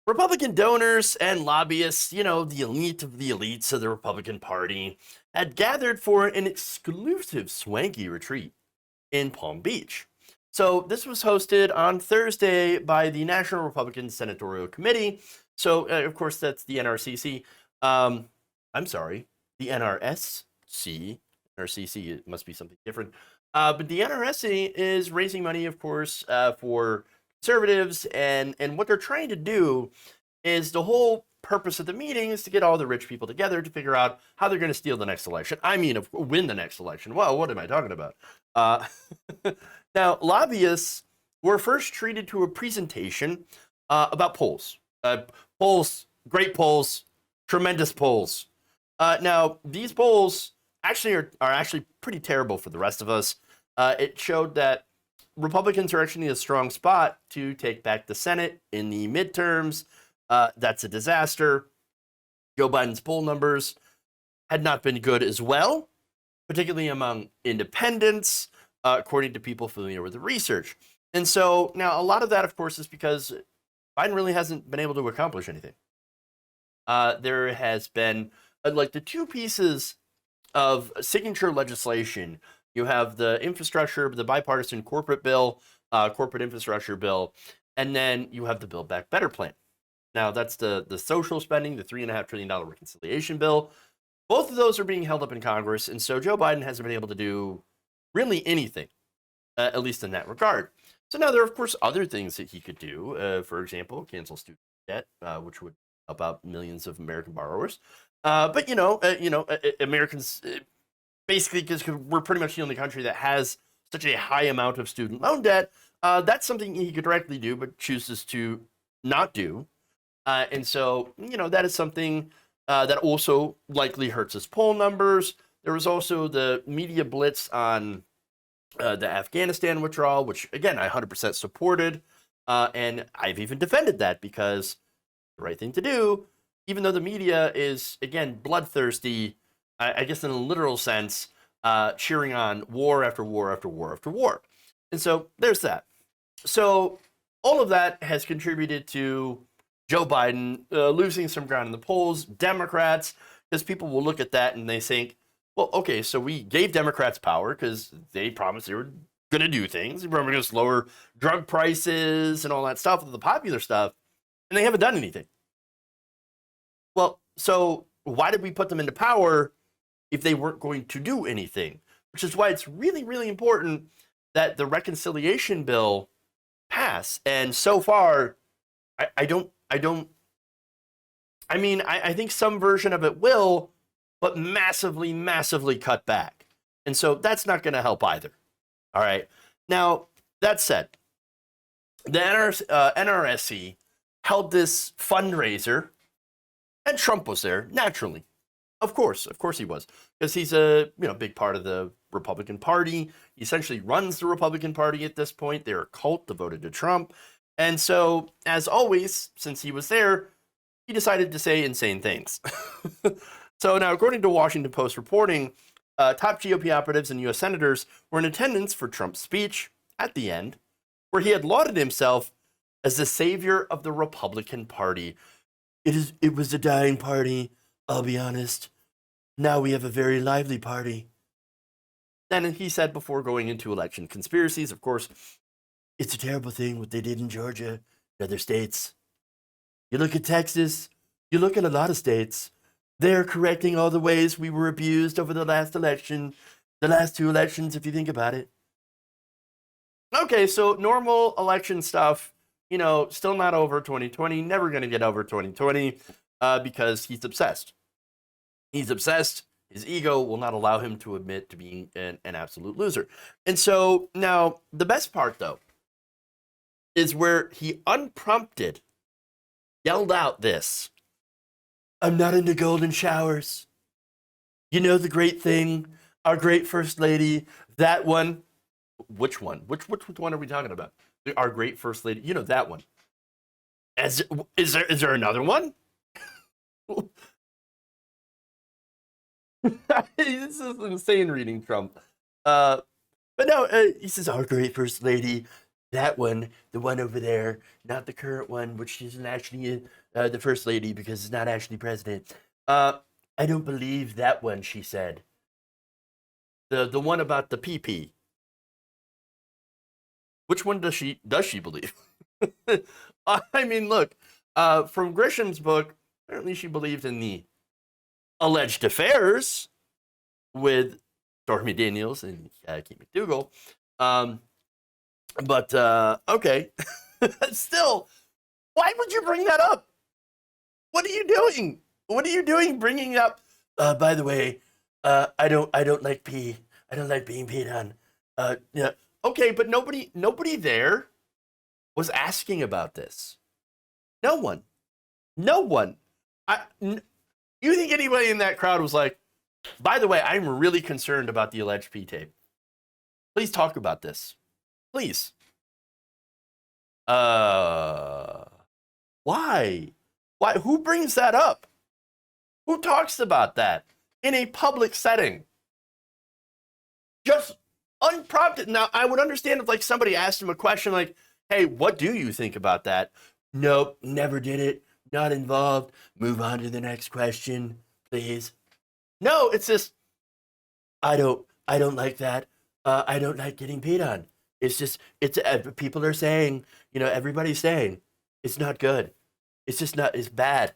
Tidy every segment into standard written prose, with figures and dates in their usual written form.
Republican donors and lobbyists, the elite of the elites of the Republican Party, had gathered for an exclusive swanky retreat in Palm Beach. So this was hosted on Thursday by the National Republican Senatorial Committee. So, of course, that's the NRCC. I'm sorry, the NRSC. NRCC, it must be something different. But the NRSC is raising money, of course, for conservatives, and what they're trying to do is the whole purpose of the meeting is to get all the rich people together to figure out how they're going to steal the next election. I mean, win the next election. Well, what am I talking about? Now, lobbyists were first treated to a presentation about polls. Polls, great polls, tremendous polls. Now, these polls actually are actually pretty terrible for the rest of us. It showed that Republicans are actually in a strong spot to take back the Senate in the midterms. That's a disaster. Joe Biden's poll numbers had not been good as well, particularly among independents, according to people familiar with the research. And so now a lot of that, of course, is because Biden really hasn't been able to accomplish anything. There has been like the two pieces of signature legislation. You have the infrastructure, the bipartisan corporate bill, corporate infrastructure bill, and then you have the Build Back Better plan. Now, that's the social spending, the $3.5 trillion reconciliation bill. Both of those are being held up in Congress, and so Joe Biden hasn't been able to do really anything, at least in that regard. So now there are, of course, other things that he could do. For example, cancel student debt, which would help out millions of American borrowers. But Americans, basically, because we're pretty much the only country that has such a high amount of student loan debt, that's something he could directly do, but chooses to not do. And so, that is something that also likely hurts his poll numbers. There was also the media blitz on the Afghanistan withdrawal, which, again, I 100% supported. And I've even defended that because the right thing to do, even though the media is, again, bloodthirsty, I guess in a literal sense, cheering on war after war after war after war. And so there's that. So all of that has contributed to Joe Biden losing some ground in the polls. Democrats, because people will look at that and they think, well, okay, so we gave Democrats power because they promised they were going to do things. They were going to lower drug prices and all that stuff, the popular stuff, and they haven't done anything. Well, so why did we put them into power if they weren't going to do anything? Which is why it's really, really important that the reconciliation bill pass. And so far, I think some version of it will, but massively, massively cut back. And so that's not going to help either. All right. Now, that said, the NRSC held this fundraiser, and Trump was there, naturally. Of course he was, because he's a big part of the Republican Party. He essentially runs the Republican Party at this point. They're a cult devoted to Trump. And so, as always, since he was there, he decided to say insane things. So now, according to Washington Post reporting, top GOP operatives and U.S. senators were in attendance for Trump's speech at the end, where he had lauded himself as the savior of the Republican Party. It was a dying party, I'll be honest. Now we have a very lively party. And he said before going into election conspiracies, of course, it's a terrible thing what they did in Georgia and other states. You look at Texas, you look at a lot of states, they're correcting all the ways we were abused over the last election, the last two elections, if you think about it. Okay, so normal election stuff, still not over 2020, never going to get over 2020 because he's obsessed. He's obsessed. His ego will not allow him to admit to being an absolute loser. And so now the best part, though, is where he unprompted yelled out this: I'm not into golden showers. You know the great thing, our great First Lady, that one. Which one? Which one are we talking about? Our great First Lady, that one. Is there another one? This is insane reading Trump. But no, he says, our great First Lady, that one, the one over there, not the current one, which isn't actually the first lady because it's not actually president. I don't believe that one, she said. The one about the PP. Which one does she believe? I mean, look, from Grisham's book, apparently she believed in the alleged affairs with Stormy Daniels and Keith McDougal. But okay, still, why would you bring that up? What are you doing? What are you doing bringing up? By the way, I don't like pee. I don't like being peed on. Yeah. Okay, but nobody there was asking about this. No one. You think anybody in that crowd was like, by the way, I'm really concerned about the alleged pee tape. Please talk about this. Please. Why? Who brings that up? Who talks about that in a public setting? Just unprompted. Now, I would understand if like somebody asked him a question like, hey, what do you think about that? Nope, never did it. Not involved. Move on to the next question, please. No, it's just, I don't like that. I don't like getting peed on. It's just, people are saying, everybody's saying it's not good. It's just not, it's bad.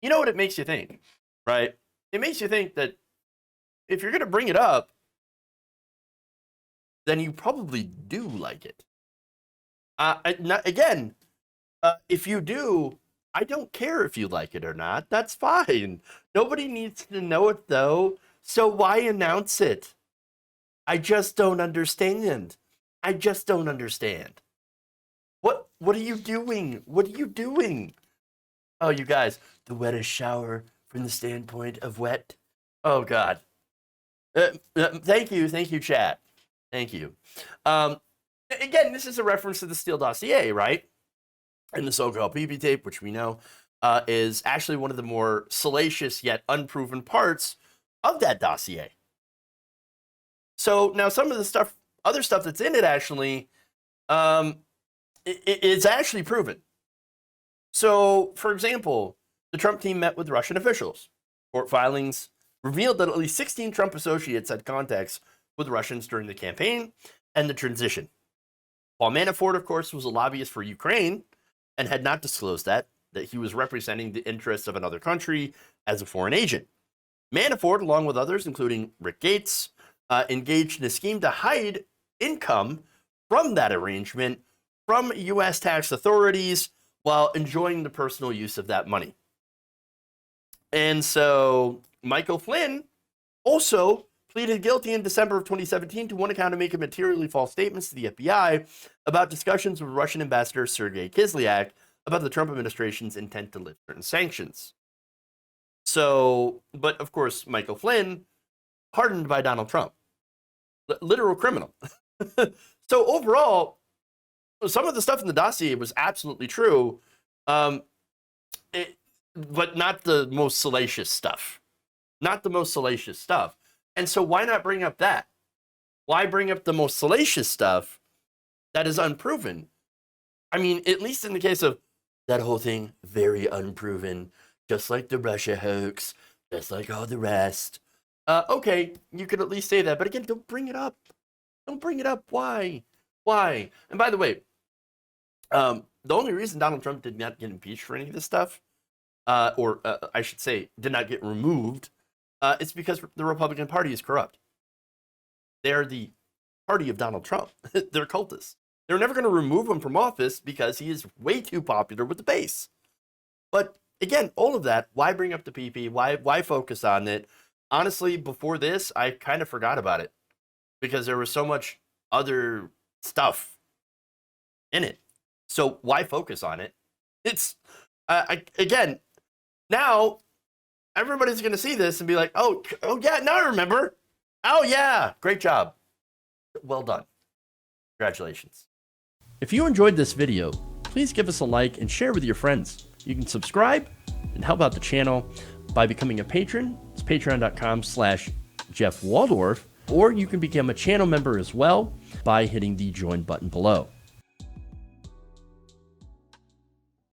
You know what it makes you think, right? It makes you think that if you're going to bring it up, then you probably do like it. If you do, I don't care if you like it or not. That's fine. Nobody needs to know it, though. So why announce it? I just don't understand. What are you doing? What are you doing? Oh, you guys, the wettest shower from the standpoint of wet. Oh, God. Thank you, chat. Thank you. Again, this is a reference to the Steele dossier, right? And the so-called PP tape, which we know is actually one of the more salacious yet unproven parts of that dossier. So now some of the other stuff that's in it actually, it's actually proven. So, for example, the Trump team met with Russian officials. Court filings revealed that at least 16 Trump associates had contacts with Russians during the campaign and the transition. Paul Manafort, of course, was a lobbyist for Ukraine and had not disclosed that he was representing the interests of another country as a foreign agent. Manafort, along with others, including Rick Gates, engaged in a scheme to hide income from that arrangement from U.S. tax authorities while enjoying the personal use of that money. And so Michael Flynn also pleaded guilty in December of 2017 to one account of making materially false statements to the FBI about discussions with Russian Ambassador Sergei Kislyak about the Trump administration's intent to lift certain sanctions. So, but of course, Michael Flynn, pardoned by Donald Trump. Literal criminal. So overall, some of the stuff in the dossier was absolutely true, but not the most salacious stuff. And so why not bring up that? Why bring up the most salacious stuff that is unproven? I mean, at least in the case of that whole thing, very unproven, just like the Russia hoax, just like all the rest. Okay, you could at least say that, but again, don't bring it up. Why? And by the way, the only reason Donald Trump did not get impeached for any of this stuff, or I should say, did not get removed, it's because the Republican Party is corrupt. They're the party of Donald Trump. They're cultists. They're never going to remove him from office because he is way too popular with the base. But again, all of that, why bring up the PP? Why focus on it? Honestly, before this, I kind of forgot about it because there was so much other stuff in it. So why focus on it? It's, again, now everybody's going to see this and be like, oh yeah, now I remember. Oh yeah, great job. Well done. Congratulations. If you enjoyed this video, please give us a like and share with your friends. You can subscribe and help out the channel by becoming a patron. It's patreon.com/Jeff Waldorf. or you can become a channel member as well by hitting the join button below.